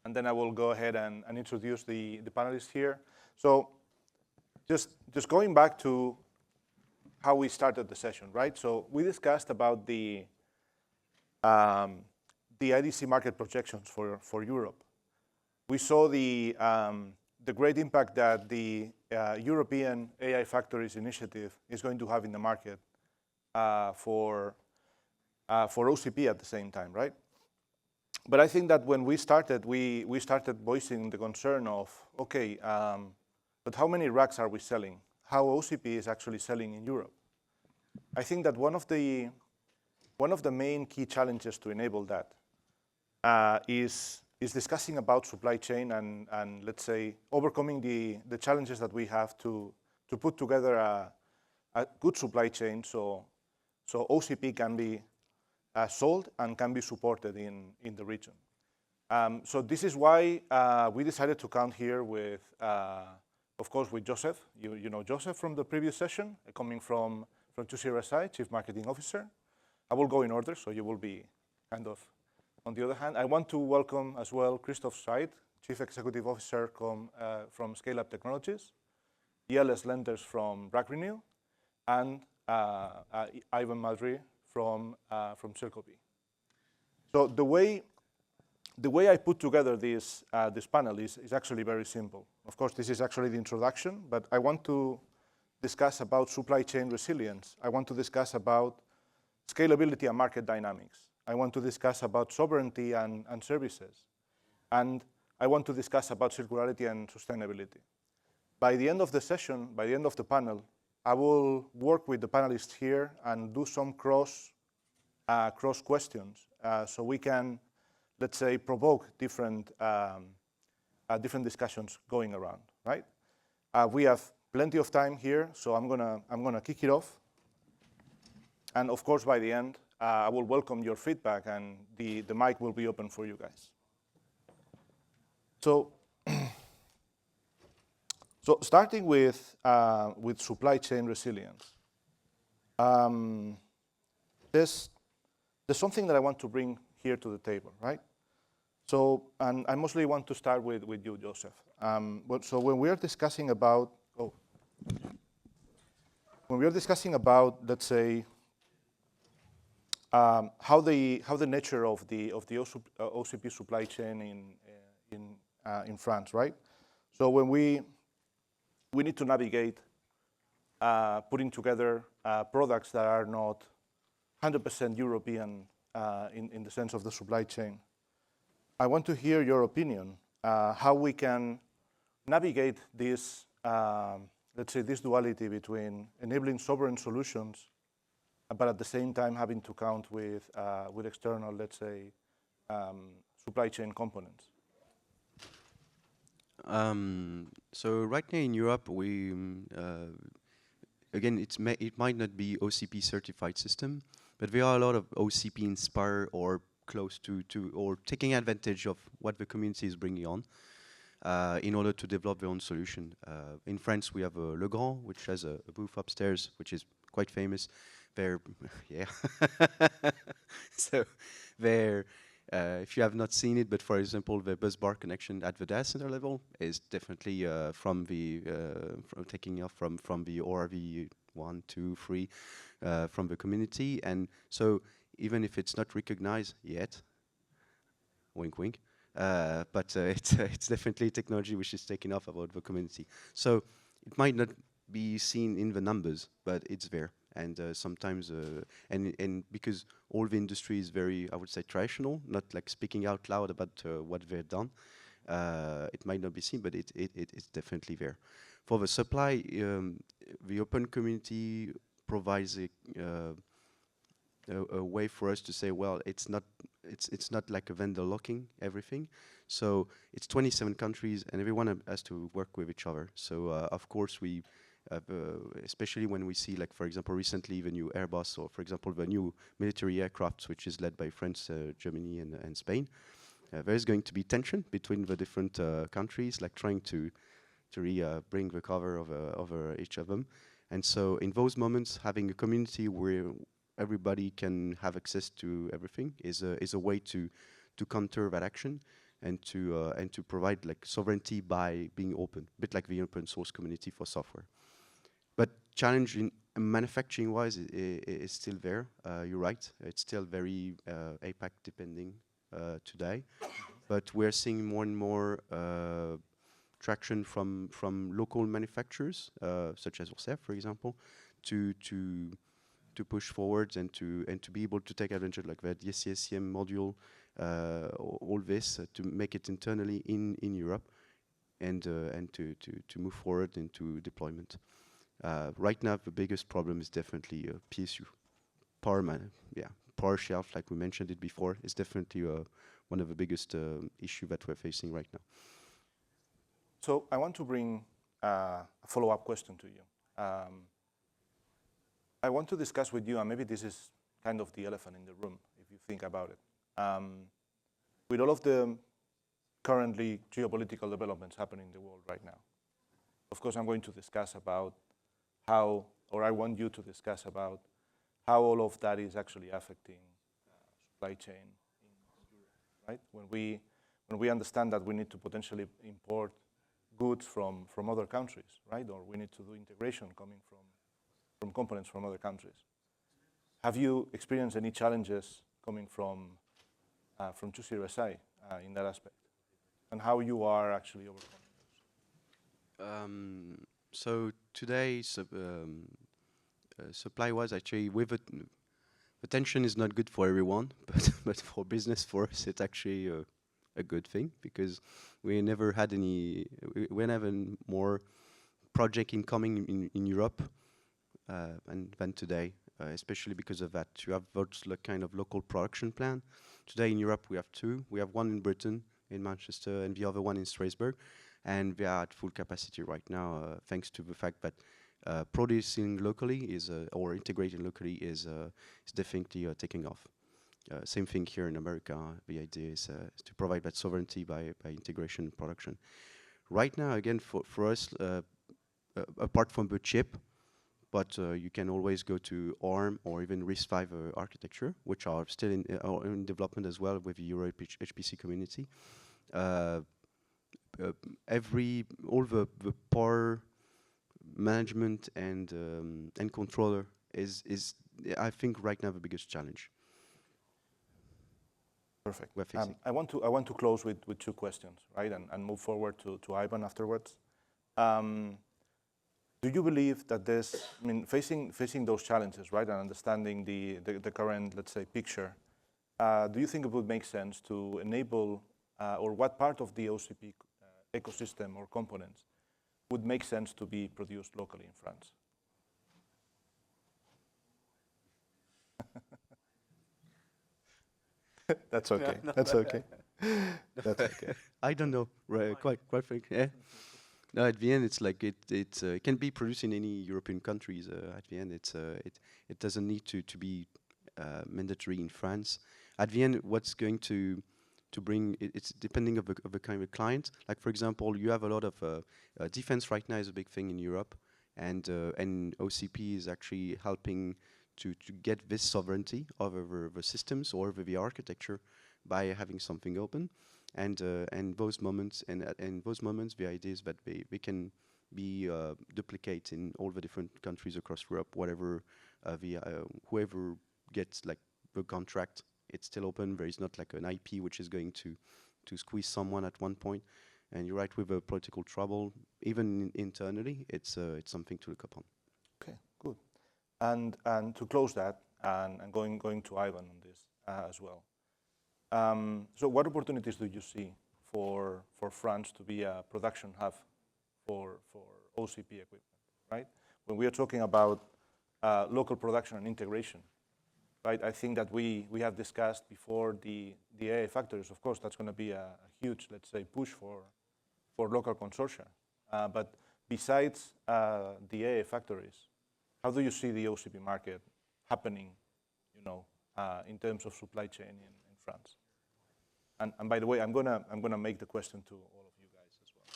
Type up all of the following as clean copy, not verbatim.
and then I will go ahead and introduce the panelists here. So just going back to how we started the session, right? So we discussed about the IDC market projections for Europe. We saw the great impact that the European AI Factories initiative is going to have in the market for OCP at the same time, right? But I think that when we started, we started voicing the concern of, okay, but how many racks are we selling? How OCP is actually selling in Europe? I think that one of the main key challenges to enable that is discussing about supply chain and let's say overcoming the challenges that we have to put together a good supply chain so OCP can be sold and can be supported in the region. So this is why we decided to count here with, of course, with Joseph. You know Joseph from the previous session, coming from CircleSI, Chief Marketing Officer. I will go in order, so you will be kind of on the other hand. I want to welcome as well Christoph Streit, Chief Executive Officer from ScaleUp Technologies, Jelle Slenters from RackRenew, and Ivan Mudryy from CircleB. So the way I put together this panel is actually very simple. Of course, this is actually the introduction, but I want to discuss about supply chain resilience. I want to discuss about scalability and market dynamics. I want to discuss about sovereignty and services. And I want to discuss about circularity and sustainability. By the end of the session, by the end of the panel, I will work with the panelists here and do some cross questions so we can, let's say, provoke different discussions going around, right? We have plenty of time here, so I'm gonna kick it off. And of course, by the end, I will welcome your feedback, and the mic will be open for you guys. So starting with supply chain resilience, there's something that I want to bring here to the table, right? So, and I mostly want to start with you, Joseph. So when we are discussing about, let's say, how the nature of the OCP supply chain in France, right? So when we need to navigate putting together products that are not 100% European in the sense of the supply chain. I want to hear your opinion, how we can navigate this, let's say, this duality between enabling sovereign solutions, but at the same time having to count with external, let's say, supply chain components. So right now in Europe, we again it might not be OCP certified system, but there are a lot of OCP inspired or close to or taking advantage of what the community is bringing on in order to develop their own solution. In France, we have Legrand, which has a booth upstairs, which is quite famous. They're, yeah. So they're, if you have not seen it, but for example, the bus bar connection at the data center level is definitely from taking off from the ORV 1, 2, 3 from the community. And so even if it's not recognized yet, wink, wink, but it's definitely technology which is taking off about the community. So it might not be seen in the numbers, but it's there. And sometimes, and because all the industry is very, I would say, traditional, not like speaking out loud about what they've done, it might not be seen, but it's definitely there. For the supply, the open community provides a way for us to say, well, it's not like a vendor locking everything. So it's 27 countries, and everyone has to work with each other. So of course we. Especially when we see, like, for example, recently the new Airbus, or for example, the new military aircraft, which is led by France, Germany, and Spain. There is going to be tension between the different countries, like trying to bring the cover over each of them. And so in those moments, having a community where everybody can have access to everything is a way to counter that action. and to provide like sovereignty by being open, a bit like the open source community for software. But challenge in manufacturing wise is still there. You're right. It's still very APAC depending today, but we're seeing more and more traction from local manufacturers, such as yourself, for example, to push forward and to be able to take advantage like the DSCSCM module, all this to make it internally in Europe, and to move forward into deployment. Right now, the biggest problem is definitely PSU, power shelf, like we mentioned it before, is definitely one of the biggest issue that we're facing right now. So I want to bring a follow-up question to you. I want to discuss with you, and maybe this is kind of the elephant in the room, if you think about it. With all of the currently geopolitical developments happening in the world right now, of course, I'm going to discuss about how, or I want you to discuss about how all of that is actually affecting supply chain in Europe, right? When we understand that we need to potentially import goods from other countries, right? Or we need to do integration coming from components from other countries. Have you experienced any challenges coming from CircleSI in that aspect? And how you are actually overcoming those? So today, supply-wise, actually, the tension is not good for everyone, but for business, for us, it's actually a good thing, because we never had any, we never more project incoming in Europe than today, especially because of that. You have those kind of local production plan. Today in Europe we have two. We have one in Britain, in Manchester, and the other one in Strasbourg, and we are at full capacity right now, thanks to the fact that producing locally is or integrating locally is definitely taking off. Same thing here in America. The idea is to provide that sovereignty by integration and production. Right now, again, for us, apart from the chip, but you can always go to ARM or even RISC-V architecture, which are still in development as well with the Euro HPC community. All the power management and controller is I think right now the biggest challenge. Perfect. I want to close with two questions, right, and move forward to Ivan afterwards. Do you believe that there's, I mean, facing those challenges, right, and understanding the current, let's say, picture, do you think it would make sense to enable, or what part of the OCP ecosystem or components would make sense to be produced locally in France? That's okay. That's okay. That's okay. I don't know. Right, quite frankly. Yeah. No, at the end, it's like it can be produced in any European countries. At the end, it doesn't need to be mandatory in France. At the end, what's going to bring it's depending of the kind of client. Like for example, you have a lot of defense right now is a big thing in Europe, and OCP is actually helping to get this sovereignty over the systems or over the architecture by having something open. And those moments, the idea is that they can be duplicated in all the different countries across Europe. Whatever whoever gets like the contract, it's still open. There is not like an IP which is going to squeeze someone at one point. And you're right, with the political trouble, even internally, it's something to look upon. Okay, good. And to close that, and going to Ivan on this as well. So what opportunities do you see for France to be a production hub for OCP equipment, right? When we are talking about local production and integration, right? I think that we have discussed before the AI factories. Of course, that's going to be a huge, let's say, push for local consortia. But besides the AI factories, how do you see the OCP market happening, in terms of supply chain in France? And by the way, I'm gonna make the question to all of you guys as well.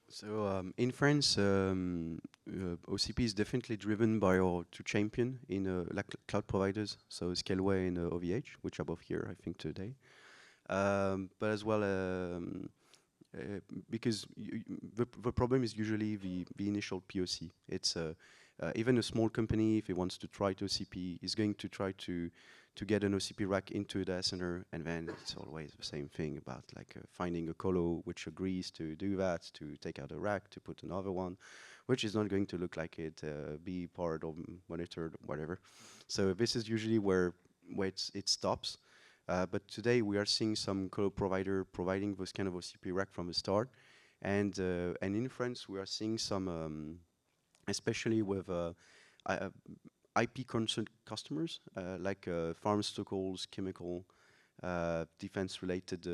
So in France, OCP is definitely driven by our two champion in like cloud providers, so ScaleUp and OVH, which are both here, I think, today. but as well because the problem is usually the initial POC. It's even a small company, if it wants to try to OCP, is going to try to get an OCP rack into the center, and then it's always the same thing about like finding a colo which agrees to do that, to take out a rack, to put another one, which is not going to look like it, be powered or monitored, whatever. So this is usually where it stops. But today we are seeing some colo provider providing those kind of OCP rack from the start, and in France we are seeing some, especially with IP concerned customers like pharmaceuticals, chemical, defense-related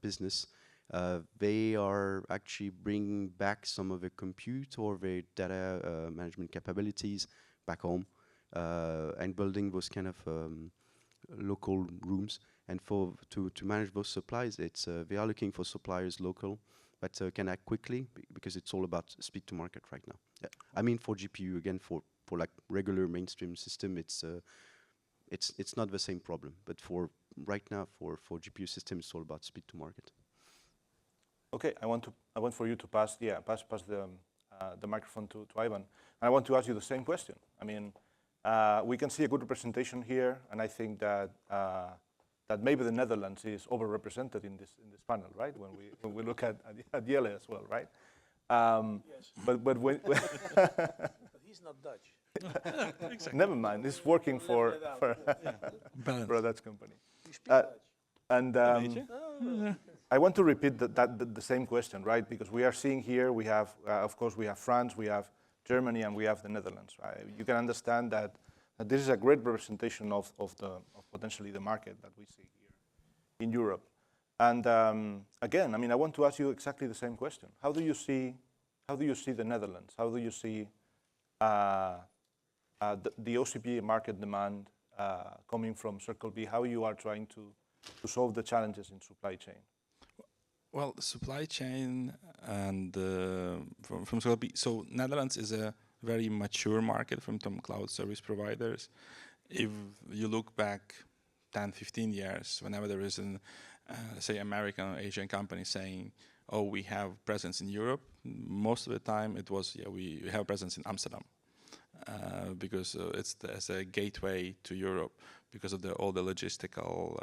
business. They are actually bringing back some of the compute or the data management capabilities back home and building those kind of local rooms. And to manage those supplies, it's they are looking for suppliers local, but can act quickly because it's all about speed to market right now. Yeah. I mean, for GPU again, for like regular mainstream system, it's not the same problem. But for right now, for GPU system, it's all about speed to market. Okay, I want for you to pass the microphone to Ivan, and I want to ask you the same question. I mean, we can see a good representation here, and I think that that maybe the Netherlands is overrepresented in this panel, right? When we look at Jelle as well, right? Yes. But when But he's not Dutch. exactly. Never mind, it's working for a Dutch company. You speak Dutch. And I want to repeat the same question, right? Because we are seeing here, we have, of course, we have France, we have Germany, and we have the Netherlands, right? You can understand that this is a great representation of potentially the market that we see here in Europe. And again, I mean, I want to ask you exactly the same question. How do you see the Netherlands? How do you see the OCP market demand coming from CircleB? How you are trying to solve the challenges in supply chain? Well, the supply chain and from CircleB, so Netherlands is a very mature market from some cloud service providers. If you look back 10, 15 years, whenever there is an, say, American or Asian company saying, oh, we have presence in Europe, most of the time it was, yeah, we have presence in Amsterdam. Because it's as a gateway to Europe, because of all the logistical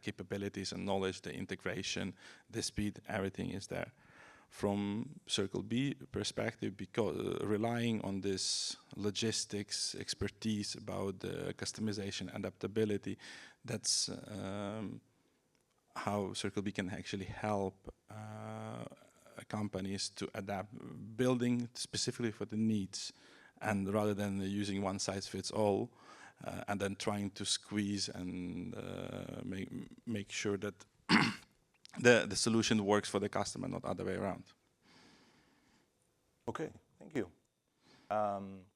capabilities and knowledge, the integration, the speed, everything is there. From CircleB perspective, because relying on this logistics expertise about the customization, adaptability, that's how CircleB can actually help companies to adapt, building specifically for the needs, and rather than using one size fits all, and then trying to squeeze and make sure that the solution works for the customer, not other way around. Okay, thank you.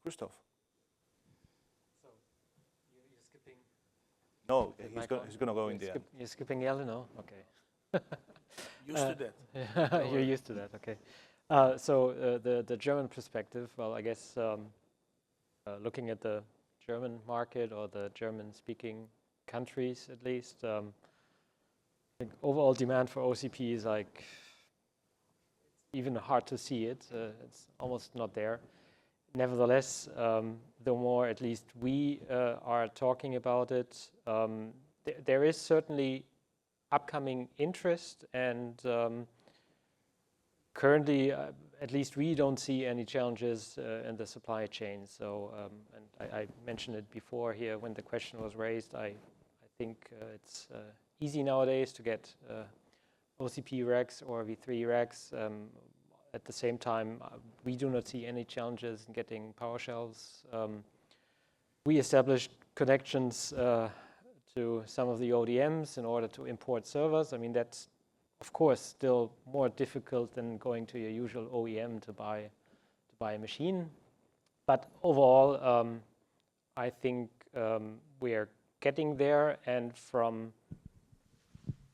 Christoph. So you're skipping? No, he's going to go in the end. You're skipping Jelle? No? Okay. Used to that. You're used to that, okay. So the German perspective, well, I guess looking at the German market or the German-speaking countries, at least, I think overall demand for OCP is like, it's even hard to see it. It's almost not there. Nevertheless, the more at least we are talking about it, there is certainly upcoming interest, and currently, at least we don't see any challenges in the supply chain. So, and I mentioned it before here when the question was raised. I think it's easy nowadays to get OCP racks or V3 racks. At the same time, we do not see any challenges in getting PowerShells. We established connections to some of the ODMs in order to import servers. I mean, that's of course still more difficult than going to your usual OEM to buy a machine. But overall, I think we are getting there. And from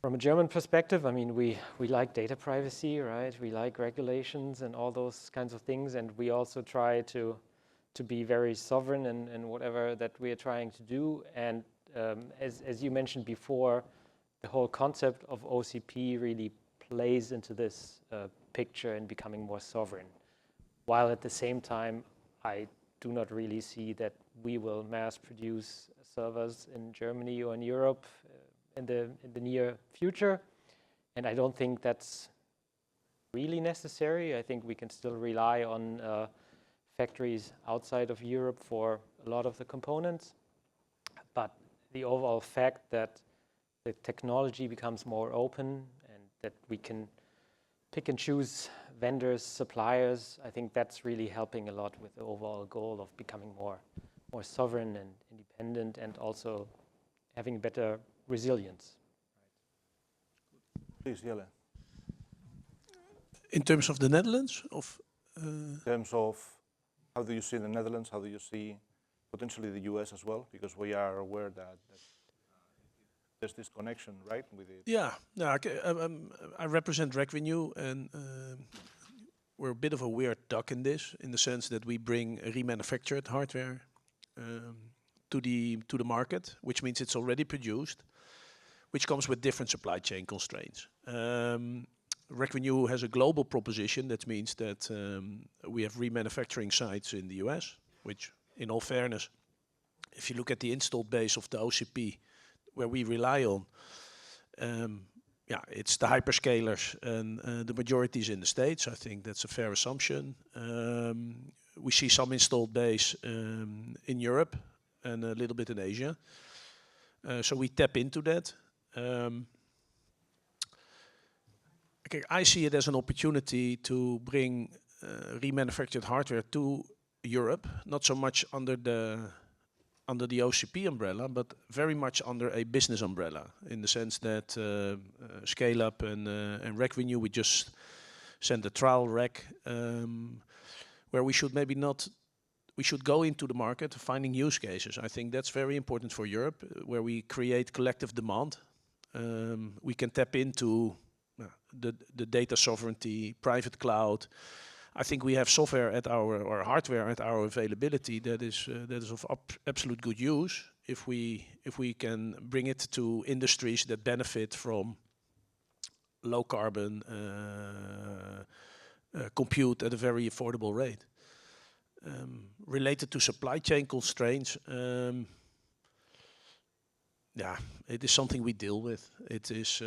a German perspective, I mean, we like data privacy, right? We like regulations and all those kinds of things. And we also try to be very sovereign in whatever that we are trying to do. And as you mentioned before, the whole concept of OCP really plays into this picture and becoming more sovereign. While at the same time, I do not really see that we will mass produce servers in Germany or in Europe in the near future. And I don't think that's really necessary. I think we can still rely on factories outside of Europe for a lot of the components. But the overall fact that the technology becomes more open and that we can pick and choose vendors, suppliers, I think that's really helping a lot with the overall goal of becoming more sovereign and independent, and also having better resilience. Please, Jelle. In terms of the Netherlands, In terms of how do you see the Netherlands, how do you see potentially the US as well? Because we are aware that there's this connection, right, with it. yeah, I represent RecRenew, and we're a bit of a weird duck in this, in the sense that we bring remanufactured hardware to the market, which means it's already produced, which comes with different supply chain constraints. RecRenew has a global proposition. That means that we have remanufacturing sites in the US, which, in all fairness, if you look at the installed base of the OCP, where we rely on, it's the hyperscalers, and the majority is in the States. I think that's a fair assumption. We see some installed base in Europe and a little bit in Asia. So we tap into that. I see it as an opportunity to bring remanufactured hardware to Europe, not so much under the OCP umbrella, but very much under a business umbrella, in the sense that ScaleUp and RecRenew, we just sent a trial rec where we should we should go into the market finding use cases. I think that's very important for Europe, where we create collective demand. We can tap into the data sovereignty, private cloud. I think we have software at or hardware at our availability that is of absolute good use if we can bring it to industries that benefit from low carbon compute at a very affordable rate. Related to supply chain constraints, it is something we deal with. It is.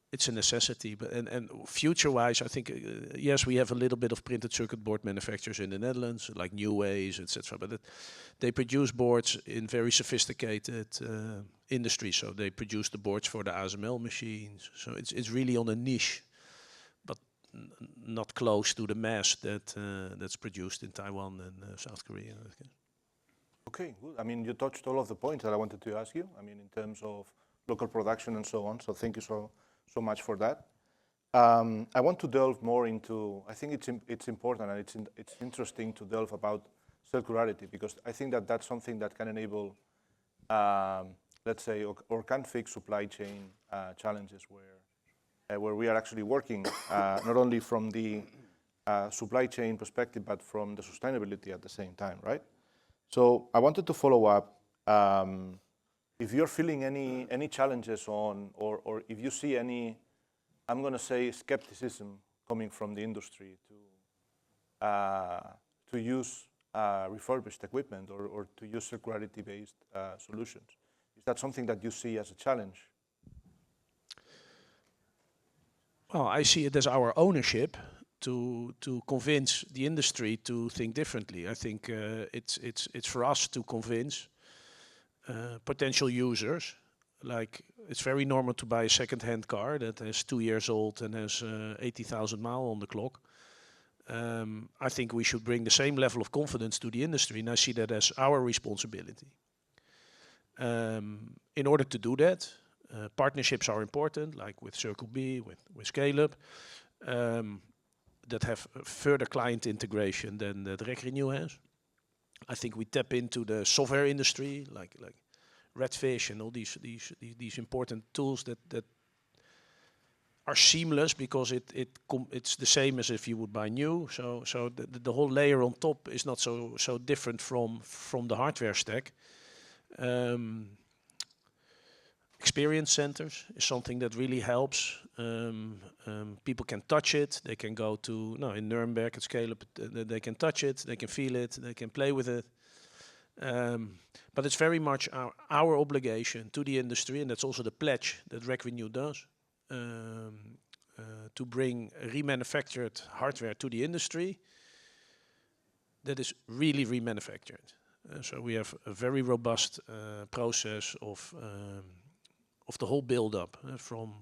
It's a necessity, but and future-wise, I think yes, we have a little bit of printed circuit board manufacturers in the Netherlands, like New Ways, etc. But they produce boards in very sophisticated industries. So they produce the boards for the ASML machines. So it's really on a niche, but not close to the mass that's produced in Taiwan and South Korea. Okay, good. I mean, you touched all of the points that I wanted to ask you. I mean, in terms of local production and so on. So thank you so much for that. I want to delve more into, I think it's important and it's interesting to delve about circularity, because I think that that's something that can enable, let's say, or can fix supply chain challenges where we are actually working not only from the supply chain perspective, but from the sustainability at the same time, right? So I wanted to follow up. If you're feeling any challenges on, or if you see any, I'm going to say, skepticism coming from the industry to use refurbished equipment or to use circularity-based solutions, is that something that you see as a challenge? Well, I see it as our ownership to convince the industry to think differently. I think it's for us to convince potential users. Like, it's very normal to buy a second-hand car that is 2 years old and has 80,000 miles on the clock. I think we should bring the same level of confidence to the industry, and I see that as our responsibility. In order to do that, partnerships are important, like with CircleB, with ScaleUp, that have further client integration than that RecRenew has. I think we tap into the software industry, like Redfish and all these important tools that are seamless, because it's the same as if you would buy new. So the whole layer on top is not so different from the hardware stack. experience centers is something that really helps. People can touch it. They can go to, in Nuremberg at ScaleUp, they can touch it, they can feel it, they can play with it. But it's very much our obligation to the industry, and that's also the pledge that RecRenew does, to bring remanufactured hardware to the industry that is really remanufactured. So we have a very robust process of the whole build-up, from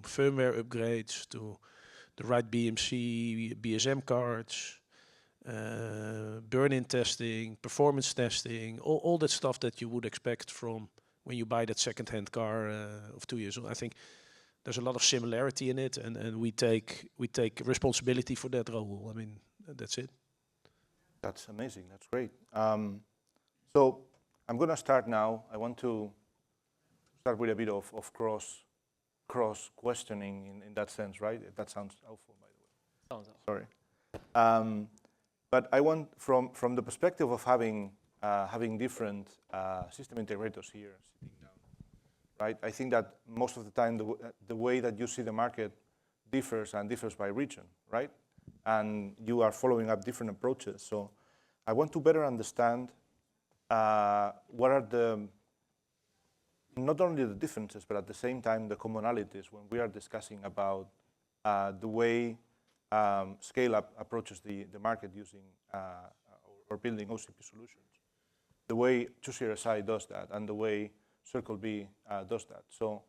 firmware upgrades to the right BMC, BSM cards, burn-in testing, performance testing, all that stuff that you would expect from when you buy that second-hand car of 2 years old. I think there's a lot of similarity in it, and we take responsibility for that role. I mean, that's it. That's amazing. That's great. So I'm going to start now. I want to start with a bit of cross questioning in that sense, right? That sounds awful, by the way. Sounds awful. Sorry. But I want, from the perspective of having different system integrators here sitting down, right? I think that most of the time the way that you see the market differs by region, right? And you are following up different approaches. So I want to better understand what are not only the differences, but at the same time the commonalities when we are discussing about the way ScaleUp approaches the market using or building OCP solutions, the way CircleSI does that, and the way CircleB does that. So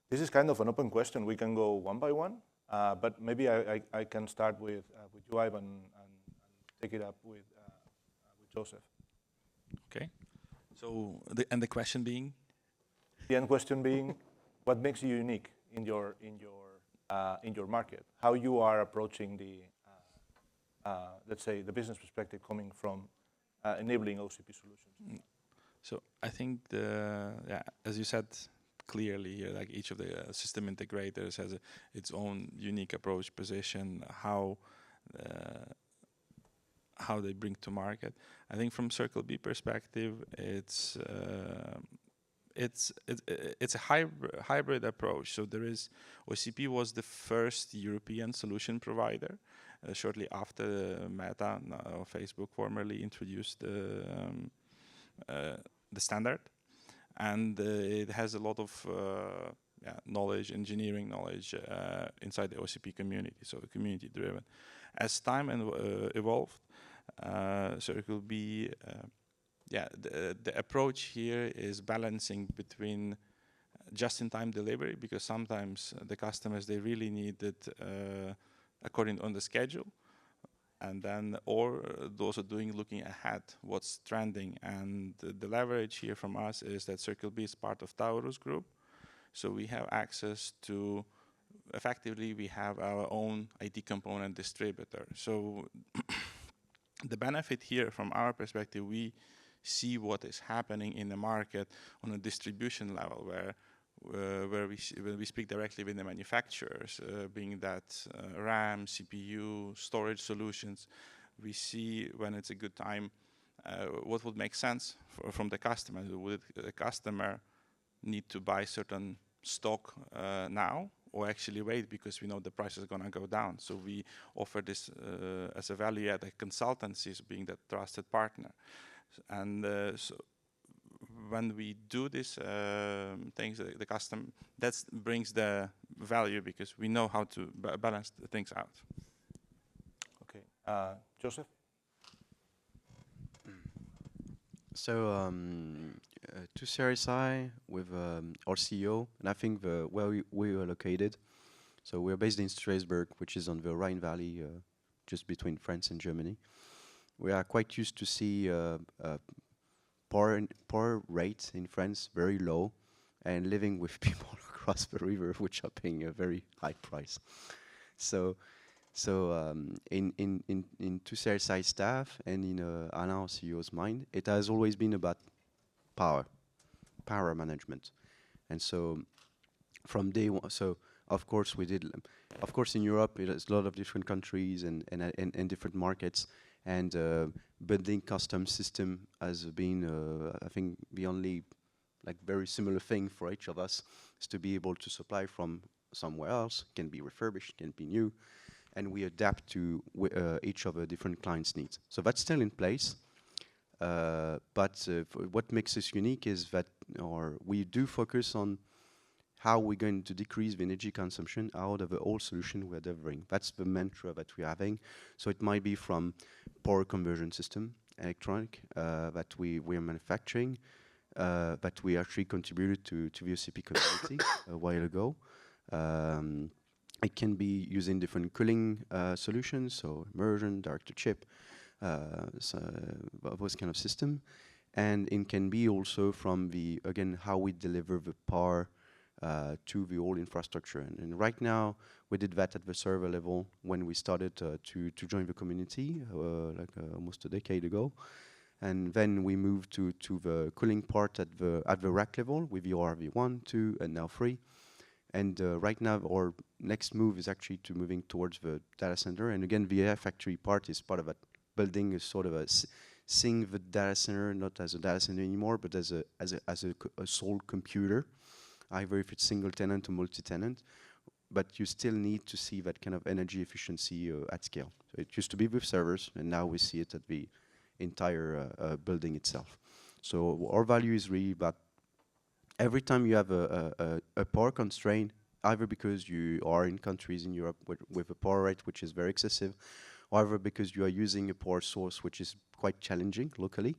this is kind of an open question. We can go one by one, but maybe I can start with you, Ivan, and take it up with Joseph. Okay. So the question being? The end question being, what makes you unique in your market? How you are approaching the let's say the business perspective coming from enabling OCP solutions. So I think as you said clearly here, like each of the system integrators has its own unique approach, position, how they bring to market. I think from CircleB perspective, it's a hybrid approach. So there is OCP was the first European solution provider shortly after Meta or Facebook formerly introduced the standard, and it has a lot of knowledge, engineering knowledge inside the OCP community. So community driven. As time evolved, CircleB. The approach here is balancing between just-in-time delivery, because sometimes the customers, they really need it according on the schedule, and then or those are looking ahead, what's trending. And the leverage here from us is that CircleB is part of Taurus Group, so we have access to, effectively we have our own IT component distributor. So the benefit here from our perspective, we see what is happening in the market on a distribution level, where we speak directly with the manufacturers, being that RAM, CPU, storage solutions. We see when it's a good time, what would make sense from the customer. Would the customer need to buy certain stock now, or actually wait because we know the price is going to go down? So we offer this as a value-added consultancies, being that trusted partner. And so when we do this things, the customer, that brings the value, because we know how to balance the things out. Okay, Joseph. So to CircleSI with our CEO, and I think where we are located. So we're based in Strasbourg, which is on the Rhine Valley, just between France and Germany. We are quite used to see poor rates in France, very low, and living with people across the river, which are paying a very high price. So in to CircleSI staff and in Alain, our CEO's mind, it has always been about power management. And so from day one, so of course in Europe, there's a lot of different countries and different markets. And building custom system has been, I think, the only like very similar thing for each of us, is to be able to supply from somewhere else, can be refurbished, can be new, and we adapt to each of the different clients' needs. So that's still in place. But what makes us unique is that we do focus on how we're going to decrease the energy consumption out of the whole solution we're delivering. That's the mantra that we're having. So it might be from power conversion system, electronic, that we're manufacturing, that we actually contributed to the OCP community a while ago. It can be using different cooling solutions, so immersion, direct-to-chip, those kind of system. And it can be also from how we deliver the power to the whole infrastructure. And right now, we did that at the server level when we started to join the community, almost a decade ago. And then we moved to the cooling part at the rack level with your V1, 2, and now 3. And right now, our next move is actually to moving towards the data center. And again, the AI factory part is part of that building, is sort of seeing the data center not as a data center anymore, but as a sole computer, either if it's single tenant or multi-tenant. But you still need to see that kind of energy efficiency at scale. So it used to be with servers, and now we see it at the entire building itself. So our value is really that every time you have a power constraint, either because you are in countries in Europe with a power rate which is very excessive, or either because you are using a power source which is quite challenging locally,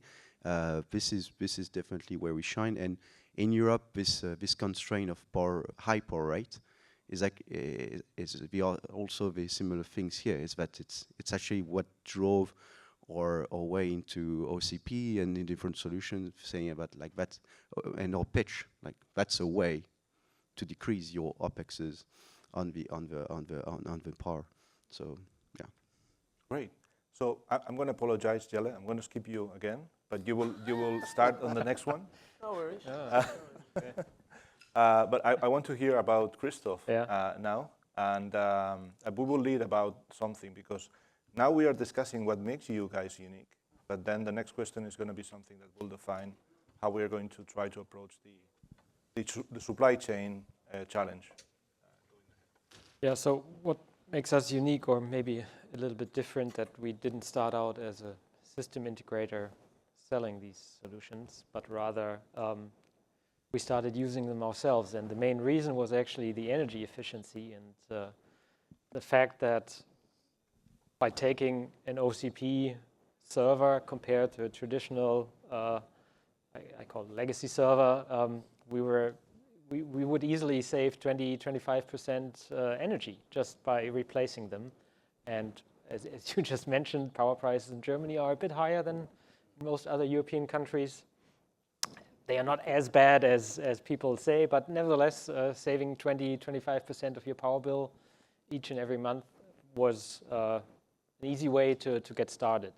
this is definitely where we shine. And in Europe, this constraint of high power rate is also the similar things here. Is that it's actually what drove our way into OCP and in different solutions, saying about like that, and our pitch, like that's a way to decrease your OPEXs on the power. So yeah. Great. So I'm going to apologize, Jelle. I'm going to skip you again, but you will start on the next one. No worries. But I want to hear about Christoph Yeah. now, and we will lead about something, because now we are discussing what makes you guys unique. But then the next question is going to be something that will define how we are going to try to approach the supply chain challenge. Yeah, so what makes us unique, or maybe a little bit different, that we didn't start out as a system integrator selling these solutions, but rather we started using them ourselves. And the main reason was actually the energy efficiency and the fact that by taking an OCP server compared to a traditional, I call it legacy server, we would easily save 20-25% energy just by replacing them. And as you just mentioned, power prices in Germany are a bit higher than most other European countries. They are not as bad as people say, but nevertheless, saving 20-25% of your power bill each and every month was an easy way to get started.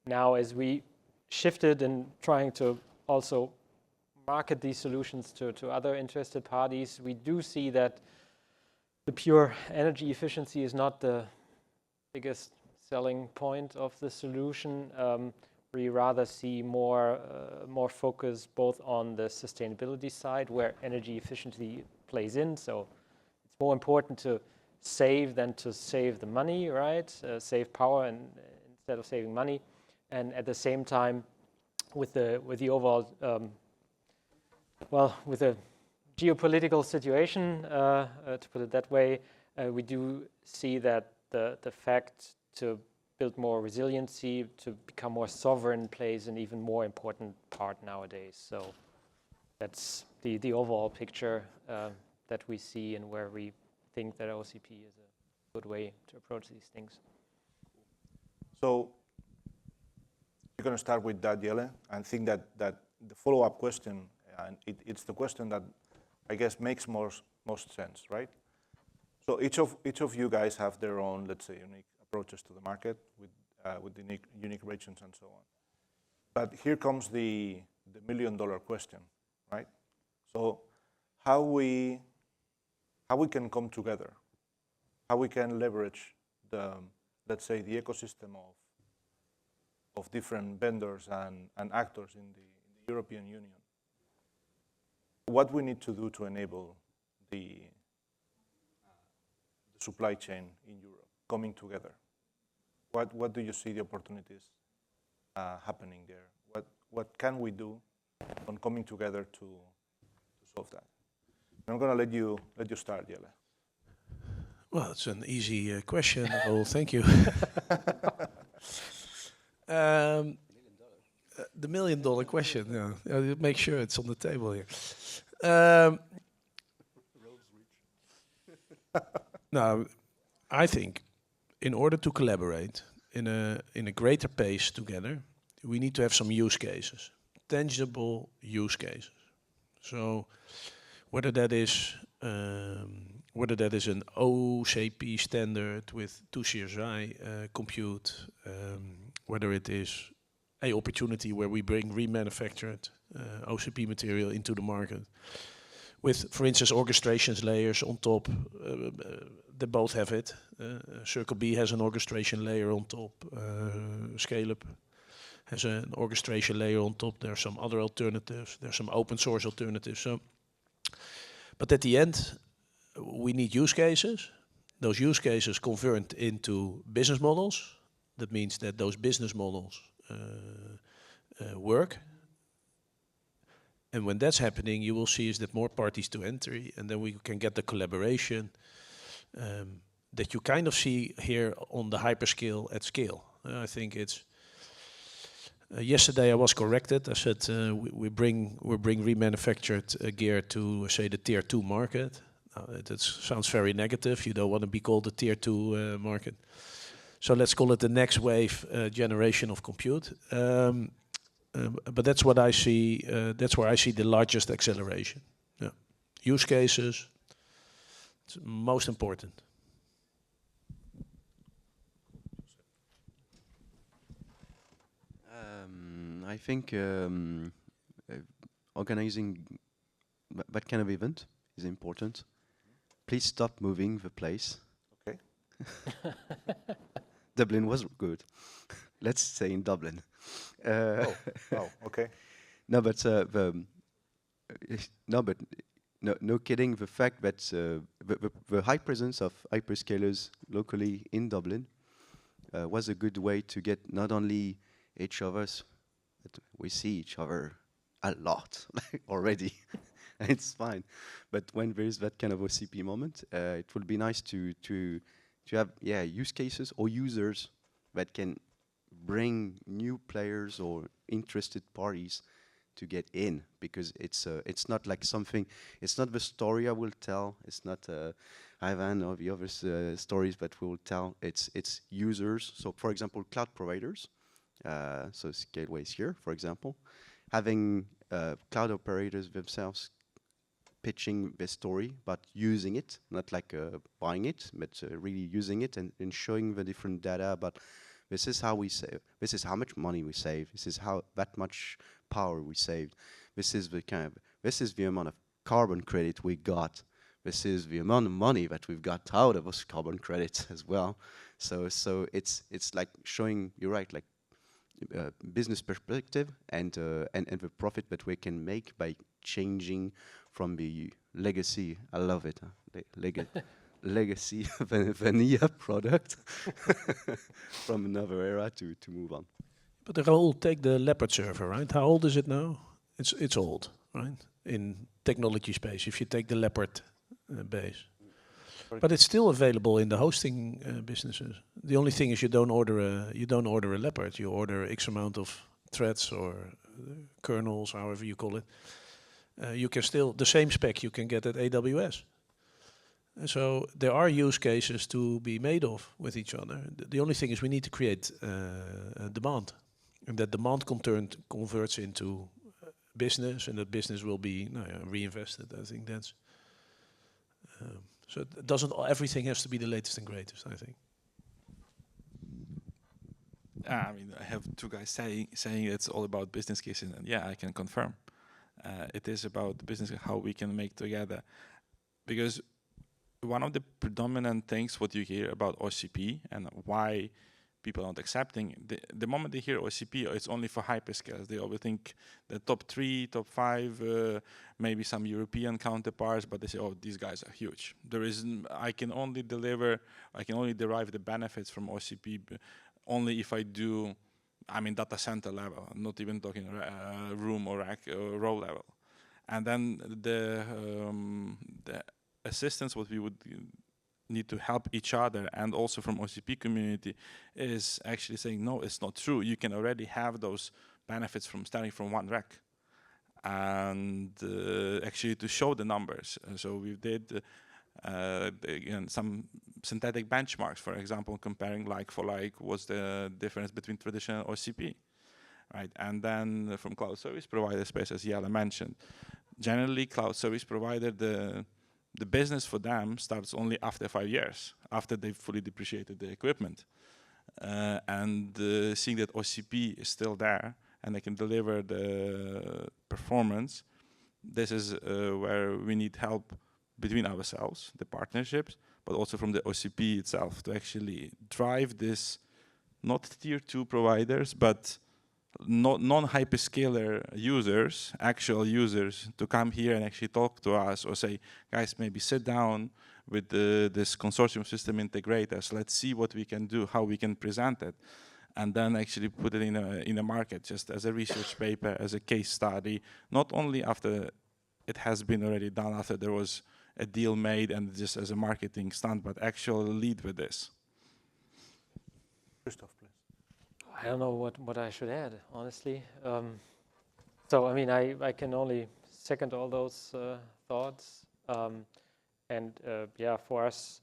Now, as we shifted in trying to also market these solutions to other interested parties, we do see that the pure energy efficiency is not the biggest selling point of the solution. We rather see more focus both on the sustainability side, where energy efficiency plays in. So it's more important to save than to save the money, right? Save power instead of saving money, and at the same time, with the overall with the geopolitical situation, to put it that way, we do see that the fact to build more resiliency, to become more sovereign, plays an even more important part nowadays. So that's the overall picture that we see, and where we think that OCP is a good way to approach these things. So you're going to start with that, Jelle, and think that the follow-up question, and it's the question that I guess makes most sense, right? So each of you guys have their own, let's say, unique approaches to the market with unique regions and so on. But here comes the million-dollar question, right? So how we can come together, how we can leverage let's say, the ecosystem of different vendors and actors in the European Union what we need to do to enable the supply chain in Europe coming together. What do you see the opportunities happening there? What can we do on coming together to solve that? I'm going to let you start, Jelle. Well, it's an easy question. Well, thank you. The $1 million question. Yeah, make sure it's on the table here. No, I think in order to collaborate in a greater pace together, we need to have some use cases, tangible use cases. So whether that is an OCP standard with 2CSI compute, whether it is a opportunity where we bring remanufactured OCP material into the market with, for instance, orchestrations layers on top. They both have it. CircleB has an orchestration layer on top. ScaleUp has an orchestration layer on top. There are some other alternatives. There are some open source alternatives. So, but at the end, we need use cases. Those use cases convert into business models. That means that those business models work. And when that's happening, you will see is that more parties to entry, and then we can get the collaboration that you kind of see here on the hyperscale at scale. I think it's yesterday I was corrected. I said we bring remanufactured gear to say the tier 2 market. That sounds very negative. You don't want to be called the tier 2 market. So let's call it the next wave generation of compute. But that's what I see. That's where I see the largest acceleration. Yeah. Use cases. It's most important. I think organizing that kind of event is important. Please stop moving the place. Okay. Dublin was good. Let's say in Dublin. Okay. No, but no kidding. The fact that the high presence of hyperscalers locally in Dublin was a good way to get not only each of us, but we see each other a lot already. It's fine. But when there is that kind of OCP moment, it would be nice to have use cases or users that can bring new players or interested parties to get in, because it's not like something. It's not the story I will tell. It's not Ivan or the other stories that we will tell. It's users. So, for example, cloud providers. So ScaleUp is here, for example, having cloud operators themselves pitching the story, but using it, not like buying it, but really using it and showing the different data about this is how we save, this is how much money we save, this is how that much power we saved, this is the amount of carbon credit we got, this is the amount of money that we've got out of those carbon credits as well. So it's like showing, you're right, like business perspective and the profit that we can make by changing from the legacy, I love it, legacy vanilla product from another era to move on. But Raoul, take the Leopard server, right? How old is it now? It's old, right? In technology space, if you take the Leopard base. But it's still available in the hosting businesses. The only thing is you don't order a Leopard. You order X amount of threads or kernels, however you call it. You can still the same spec you can get at AWS. So there are use cases to be made of with each other. The only thing is we need to create a demand, and that demand converts into business, and that business will be reinvested. I think that's. So it doesn't. Everything has to be the latest and greatest, I think. I mean, I have two guys saying it's all about business cases, and yeah, I can confirm. It is about business, how we can make together, because one of the predominant things what you hear about OCP and why people not accepting. The moment they hear OCP, it's only for hyperscalers. They always think the top 3, top 5, maybe some European counterparts, but they say, oh, these guys are huge. I can only derive the benefits from OCP only if I do, data center level. I'm not even talking room or rack or row level. And then the assistance, what we would need to help each other, and also from OCP community, is actually saying, no, it's not true. You can already have those benefits from starting from one rack. And actually to show the numbers. So we did some synthetic benchmarks, for example, comparing like for like, what's the difference between traditional OCP, right? And then from cloud service provider space, as Jelle mentioned, generally cloud service provider, the business for them starts only after 5 years, after they've fully depreciated the equipment. And seeing that OCP is still there and they can deliver the performance, this is where we need help between ourselves, the partnerships, but also from the OCP itself to actually drive this, not tier 2 providers, but non-hyperscaler users, actual users, to come here and actually talk to us or say, guys, maybe sit down with this consortium system integrators. Let's see what we can do, how we can present it, and then actually put it in a market, just as a research paper, as a case study, not only after it has been already done, after there was a deal made and just as a marketing stunt, but actually lead with this. Christoph, please. I don't know what I should add, honestly. So, I can only second all those thoughts. Yeah, for us,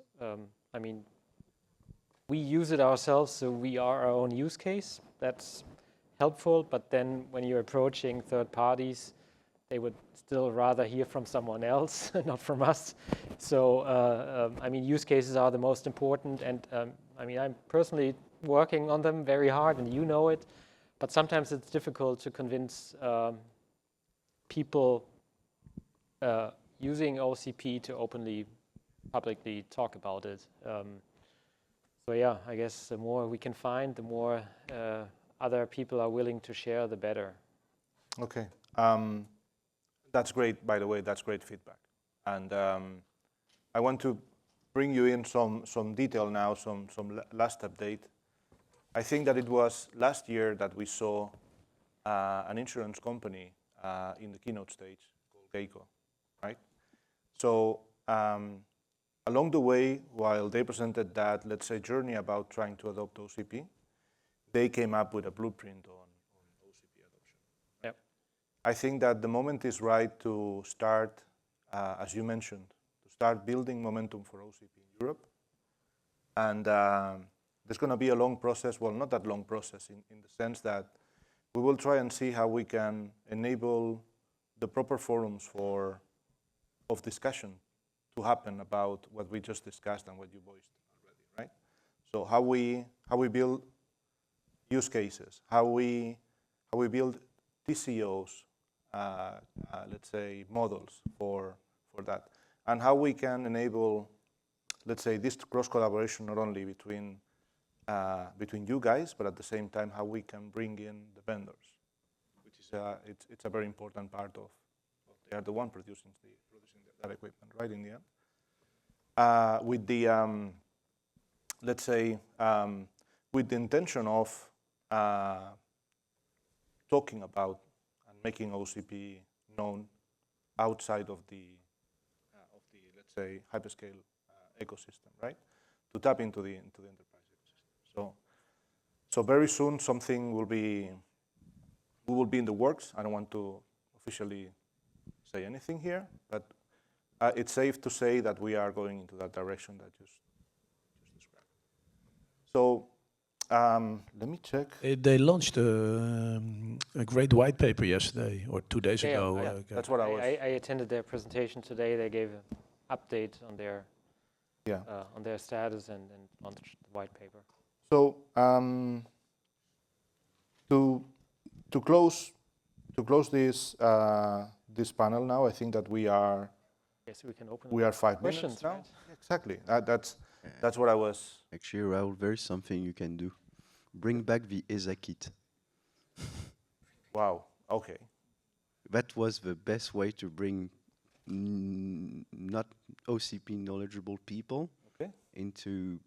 we use it ourselves, so we are our own use case. That's helpful, but then when you're approaching third parties, they would still rather hear from someone else, not from us. So, use cases are the most important, and I'm personally working on them very hard, and you know it, but sometimes it's difficult to convince people using OCP to openly, publicly talk about it. So yeah, I guess the more we can find, the more other people are willing to share, the better. Okay. That's great, by the way, that's great feedback. And I want to bring you in some detail now, some last update. I think that it was last year that we saw an insurance company in the keynote stage called Geico, right? So along the way, while they presented that, let's say, journey about trying to adopt OCP, they came up with a blueprint on OCP adoption. Yep. I think that the moment is right to start, as you mentioned, to start building momentum for OCP in Europe. And there's going to be a long process, well, not that long process in the sense that we will try and see how we can enable the proper forums of discussion to happen about what we just discussed and what you voiced already, right? So how we build use cases, how we build TCOs, let's say models for that, and how we can enable, let's say, this cross collaboration not only between you guys, but at the same time how we can bring in the vendors, which is it's a very important part of they are the one producing that equipment, right, in the end. With the let's say with the intention of talking about and making OCP known outside of the let's say hyperscale ecosystem, right? To tap into the enterprise ecosystem. So very soon something will be in the works. I don't want to officially say anything here, but it's safe to say that we are going into that direction that you just described. So let me check. They launched a great white paper yesterday or 2 days ago. Yeah, that's what I attended their presentation today. They gave an update on their on their status and launched the white paper. So to close this this panel now, I think that we are. Yes, we can open. We are 5 questions minutes now. right? Exactly. That's what I was. Actually, Raoul, there's something you can do. bring back the ESA kit. Wow. Okay. That was the best way to bring not OCP knowledgeable people Okay. into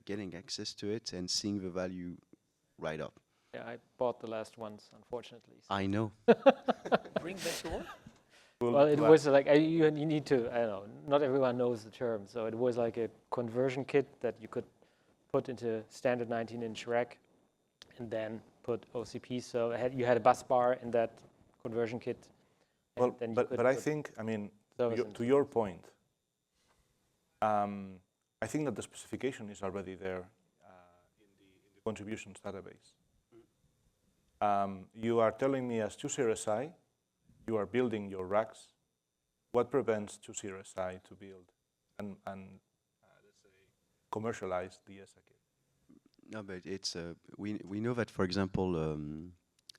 getting access to it and seeing the value right up. Yeah, I bought the last ones, unfortunately. So. I know. Bring back the what? Well, it was like you need to. I don't know. Not everyone knows the term, so it was like a conversion kit that you could put into standard 19-inch rack, and then put OCP. So you had a bus bar in that conversion kit. Well, but I think, I mean, to your point, I think that the specification is already there in the contributions database. You are telling me as CircleSI, you are building your racks. What prevents CircleSI to build and let's say, commercialize the ESA kit? No, but it's we know that, for example,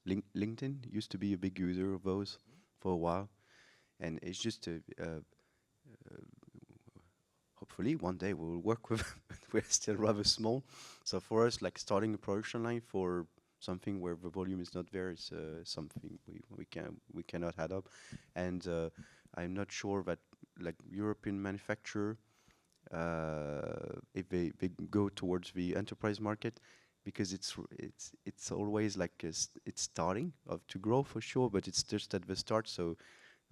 LinkedIn used to be a big user of those for a while, and it's just hopefully one day we will work with. We're still rather small, so for us, like starting a production line for something where the volume is not there is something we cannot add up, and I'm not sure that like European manufacturer. If they go towards the enterprise market, because it's always like it's starting to grow for sure, but it's just at the start. So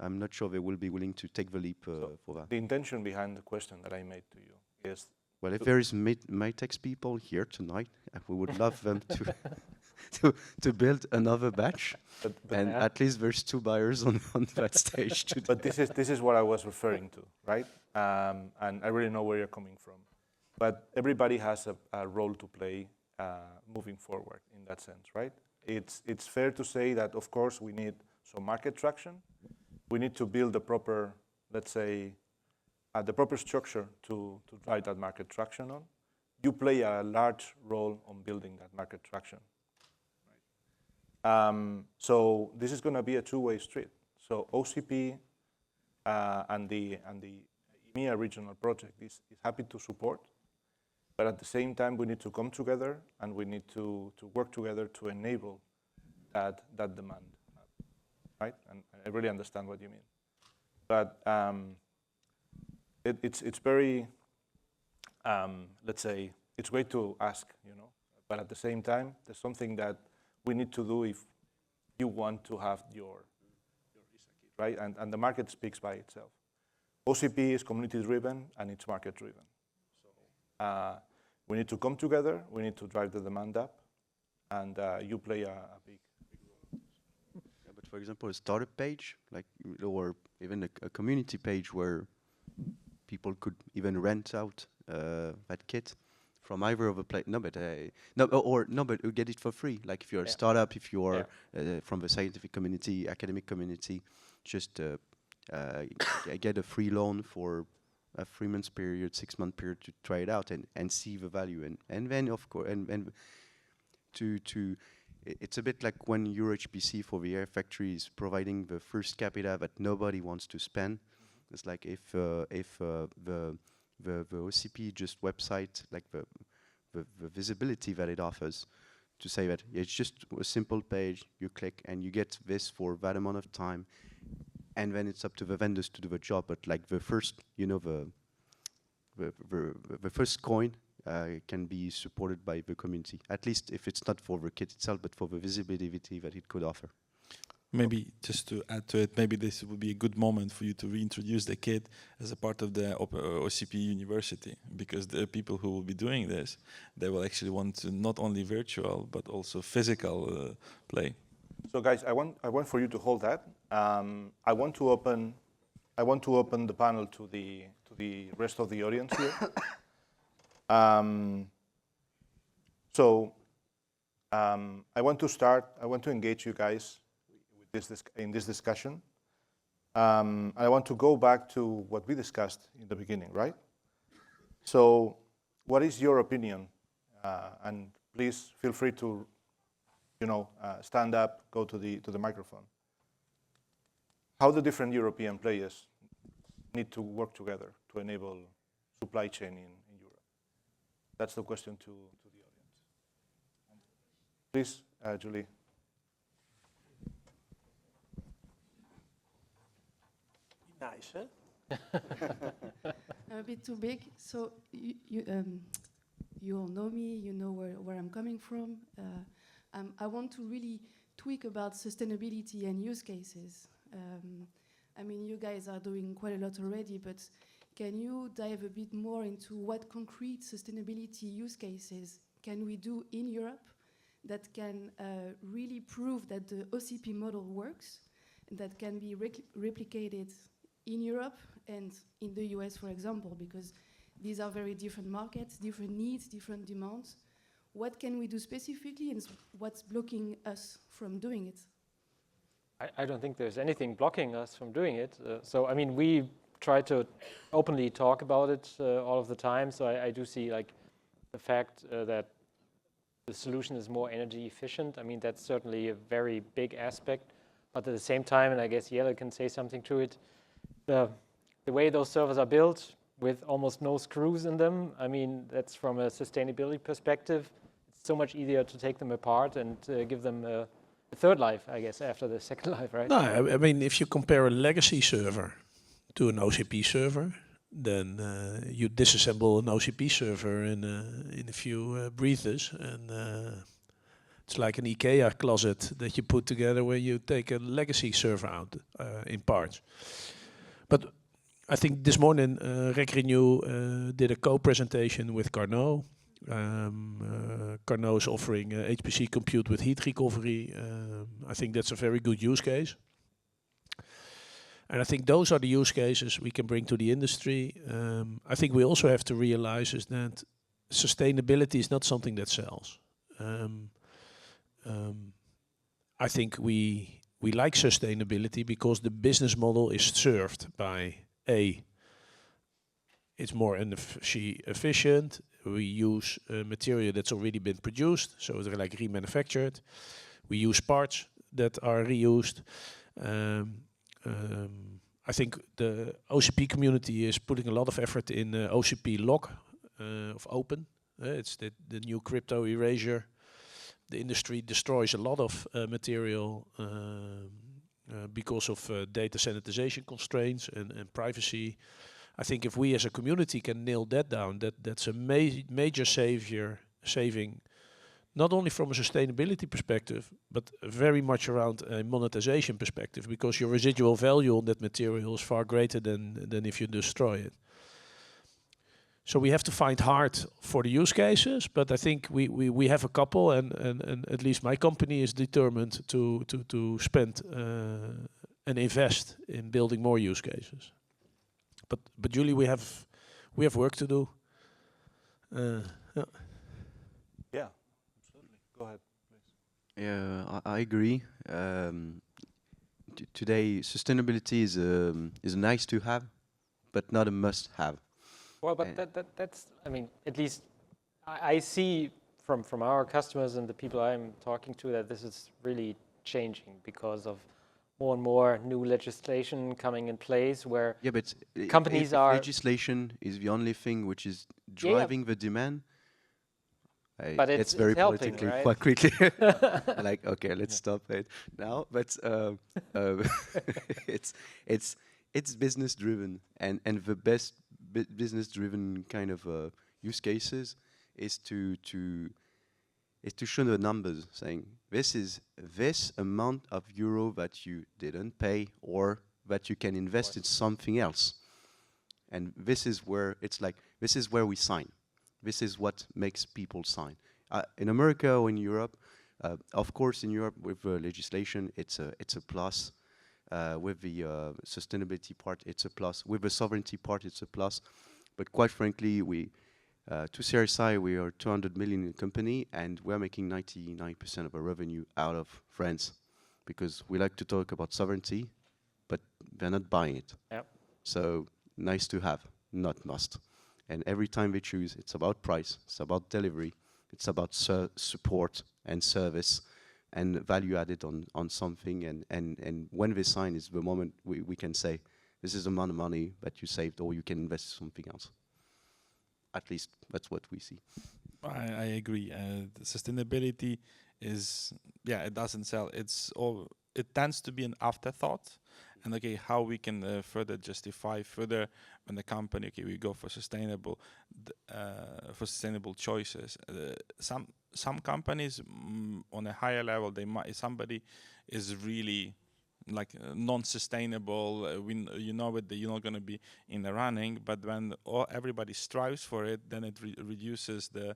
I'm not sure they will be willing to take the leap for that. The intention behind the question that I made to you is, well, if there is Mitex people here tonight, we would love them to build another batch, and at least there's 2 buyers on that stage today. But this is what I was referring to, right? And I really know where you're coming from. But everybody has a role to play moving forward in that sense, right? It's fair to say that, of course, we need some market traction. We need to build the proper, let's say, the proper structure to drive that market traction on. You play a large role on building that market traction. Right? So this is going to be a two-way street. So OCP and the EMEA regional project is happy to support, but at the same time we need to come together and we need to work together to enable that demand, right? And I really understand what you mean, but it's very, let's say, it's great to ask, you know, but at the same time there's something that we need to do if you want to have your ESA kit, right? And the market speaks by itself. OCP is community-driven and it's market-driven. So we need to come together, we need to drive the demand up, and you play a big role. Yeah, but for example, a startup page, like, or even a community page where people could even rent out that kit from either of a place. No, but but get it for free. Like if you're a startup, if you are from the scientific community, academic community, just get a free loan for a 3-month period, 6-month period to try it out and see the value. And then of course and to it's a bit like when your HPC for the air factory is providing the first capita that nobody wants to spend. It's like if the OCP just website, like the visibility that it offers, to say that it's just a simple page, you click and you get this for that amount of time, and then it's up to the vendors to do the job. But like the first, you know, the first coin can be supported by the community, at least if it's not for the kit itself, but for the visibility that it could offer. Maybe just to add to it, maybe this would be a good moment for you to reintroduce the kit as a part of the OCP university, because the people who will be doing this, they will actually want to not only virtual but also physical play. So guys, I want for you to hold that. I want to open the panel to the rest of the audience here. I want to engage you guys in this discussion. I want to go back to what we discussed in the beginning, right? So what is your opinion? And please feel free to, stand up, go to the microphone. How the different European players need to work together to enable supply chain in Europe? That's the question to the audience. Please, Julie. Nice, huh? I'm a bit too big. So you all know me. You know where I'm coming from. I want to really tweak about sustainability and use cases. I mean, you guys are doing quite a lot already, but can you dive a bit more into what concrete sustainability use cases can we do in Europe that can really prove that the OCP model works, that can be replicated in Europe and in the US, for example, because these are very different markets, different needs, different demands. What can we do specifically, and what's blocking us from doing it? I don't think there's anything blocking us from doing it. So, I mean, we try to openly talk about it all of the time. So I do see like the fact that the solution is more energy efficient. I mean, that's certainly a very big aspect. But at the same time, and I guess Jelle can say something to it, the way those servers are built with almost no screws in them, I mean, that's from a sustainability perspective. It's so much easier to take them apart and give them a third life, I guess, after the second life, right? No, I mean, if you compare a legacy server to an OCP server, then you disassemble an OCP server in a few breaths, and it's like an IKEA closet that you put together when you take a legacy server out in parts. But I think this morning RecRenew did a co-presentation with Carnot. Carnot is offering HPC compute with heat recovery. I think that's a very good use case. And I think those are the use cases we can bring to the industry. I think we also have to realize is that sustainability is not something that sells. I think we like sustainability because the business model is served by it's more energy efficient. We use material that's already been produced, so they're like remanufactured. We use parts that are reused. I think the OCP community is putting a lot of effort in OCP lock of open. It's the new crypto erasure. The industry destroys a lot of material because of data sanitization constraints and privacy. I think if we as a community can nail that down, that's a major saving, not only from a sustainability perspective, but very much around a monetization perspective, because your residual value on that material is far greater than if you destroy it. So we have to find hard for the use cases, but I think we have a couple, and at least my company is determined to spend and invest in building more use cases. But Julie, we have work to do. Yeah. Yeah, absolutely. Go ahead, please. Yeah, I agree. Today, sustainability is nice to have, but not a must-have. Well, but that's, I mean, at least I see from our customers and the people I'm talking to that this is really changing because of more and more new legislation coming in place where but companies if are... legislation is the only thing which is driving the demand, but it's very helping, politically right? quite quickly. Like, okay, let's stop it now. But it's business driven, and the best business driven kind of use cases is to show the numbers, saying this is this amount of euro that you didn't pay or that you can invest in something else. And this is where it's like, this is where we sign. This is what makes people sign. In America or in Europe, of course in Europe with legislation, it's a plus. With the sustainability part, it's a plus. With the sovereignty part, it's a plus. But quite frankly, to CRSI, we are 200 million company, and we're making 99% of our revenue out of France, because we like to talk about sovereignty, but they're not buying it. Yep. So nice to have, not must. And every time they choose, it's about price, it's about delivery, it's about support and service and value added on something. And when they sign is the moment we can say, this is the amount of money that you saved, or you can invest in something else. At least that's what we see. I agree. The sustainability is, yeah, it doesn't sell. It tends to be an afterthought. And okay, how we can further justify further when the company, okay, we go for sustainable choices. Some companies on a higher level, they might, somebody is really like non-sustainable. You know it, that you're not going to be in the running. But when everybody strives for it, then it reduces the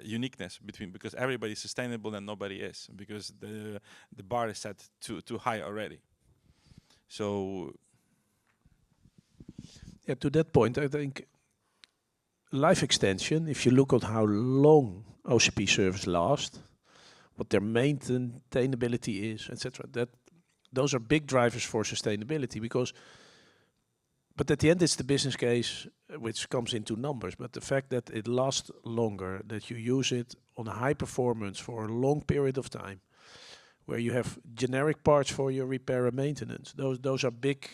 uniqueness between, because everybody's sustainable and nobody is, because the bar is set too high already. So, yeah, to that point, I think life extension, if you look at how long OCP servers last, what their maintainability is, etc., those are big drivers for sustainability, but at the end it's the business case which comes into numbers, but the fact that it lasts longer, that you use it on high performance for a long period of time, where you have generic parts for your repair and maintenance. Those are big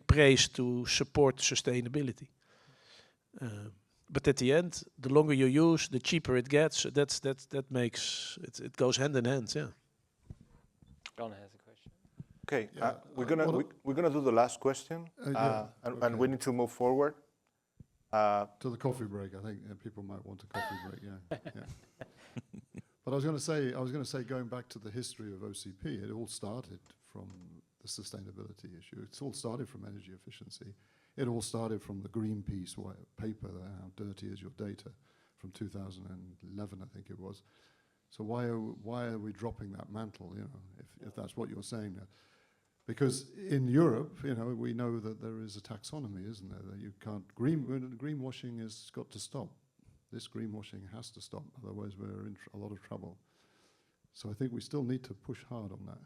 praise to support sustainability. But at the end, the longer you use, the cheaper it gets. That makes it goes hand in hand. Yeah. John has a question. Okay, Yeah, we're gonna do the last question, and we need to move forward. To the coffee break, I think people might want a coffee break. Yeah. But I was going to say, going back to the history of OCP, it all started from the sustainability issue. It's all started from energy efficiency. It all started from the Greenpeace paper, How Dirty Is Your Data, from 2011, I think it was. So why are we dropping that mantle? You know, if that's what you're saying now. Because in Europe, you know, we know that there is a taxonomy, isn't there? That you can't greenwashing has got to stop. This greenwashing has to stop, otherwise we're in a lot of trouble. So I think we still need to push hard on that.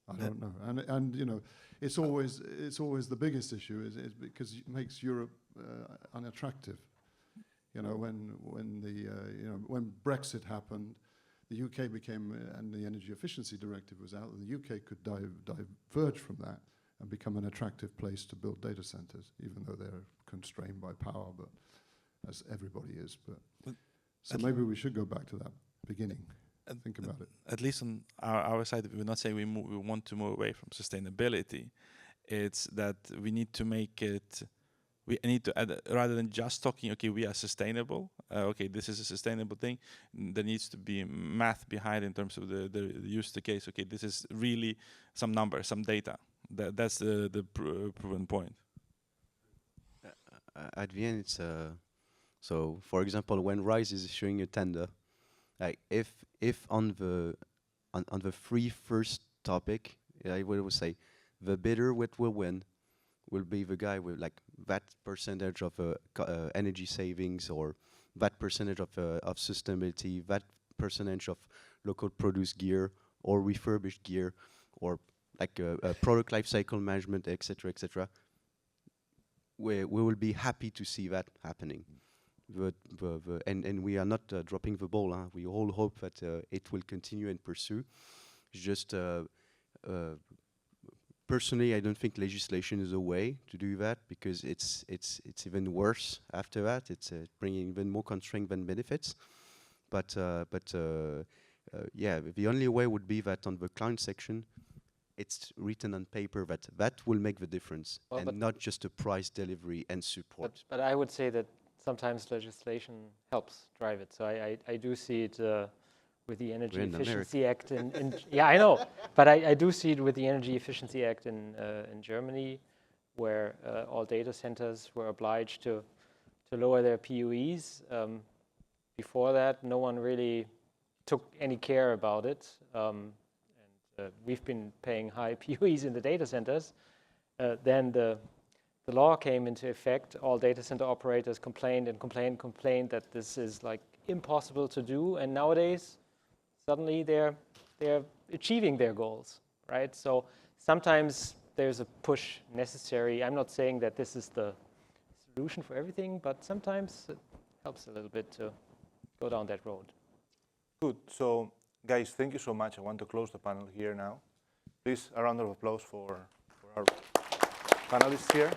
I don't know, and you know, it's always the biggest issue is because it makes Europe unattractive. You know, when Brexit happened, the UK became and the Energy Efficiency Directive was out, and the UK could diverge from that and become an attractive place to build data centers, even though they're constrained by power, but as everybody is. But so maybe we should go back to that beginning. Think about it. At least on our side, we're not saying we want to move away from sustainability. It's that we need to make it. We need to add, rather than just talking, okay, we are sustainable. Okay, this is a sustainable thing. There needs to be math behind in terms of the use case. Okay, this is really some numbers, some data. That's the proven point. At the end, it's so. For example, when Rise is issuing a tender, like if on the three first topic, I will say the bidder which will win will be the guy with like that percentage of energy savings, or that percentage of sustainability, that percentage of local produced gear or refurbished gear, or like a product life cycle management, etc., etc. We will be happy to see that happening. And we are not dropping the ball. Huh? We all hope that it will continue and pursue. It's just personally, I don't think legislation is a way to do that, because it's even worse after that. It's bringing even more constraint than benefits. But yeah, the only way would be that on the client section, it's written on paper that will make the difference, well, and not just a price delivery and support. But I would say that sometimes legislation helps drive it. So I do see it with the Energy Efficiency Act in yeah, I know, but I do see it with the Energy Efficiency Act in Germany, where all data centers were obliged to lower their PUEs. Before that, no one really took any care about it. We've been paying high PUEs in the data centers. Then the law came into effect. All data center operators complained that this is like impossible to do. And nowadays, suddenly they're achieving their goals, right? So sometimes there's a push necessary. I'm not saying that this is the solution for everything, but sometimes it helps a little bit to go down that road. Good. So, guys, thank you so much. I want to close the panel here now. Please, a round of applause for our panelists here.